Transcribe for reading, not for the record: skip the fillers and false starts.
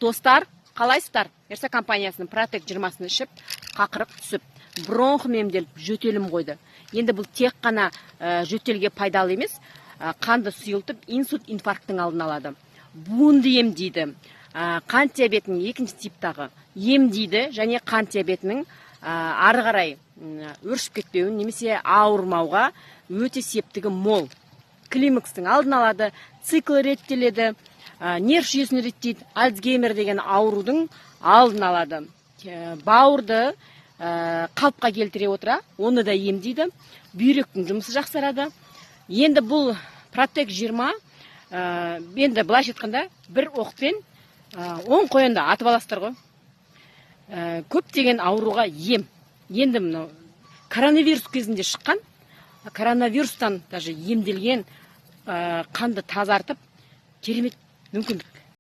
Достар, қалайсыздар? Ерса компаниясының Протек 20-сын ішіп, қақырып түсіп, бронх емделіп, жөтелім қойды. Енді бұл тек қана жөтелге пайдалы емес, қанды сұйылтып, инсульт, инфаркттың алдын алады. Буынды емдейді. Қант диабетінің 2-ші типтағы емдейді, және қант диабетінің ары қарай өршіп кетпеуін немесе ауырмауға өте септігі мол. Климакстың алдын алады, циклы реттеледі, нерв жүйесін реттейді, Альцгеймер деген аурудың алдын алады. Бауырды қалыпқа келтіре отыра, оны да емдейді, бүйректің жұмысы жақсарады. Енді бұл Протек 20, енді былайша айтқанда бір оқпен 10 қоянды атып аласыздар ғой. Көптеген ауруға ем. Енді мынау коронавирус кезінде шыққан, коронавирустан даже емделген, қанды тазартып, керемет мүмкіндік.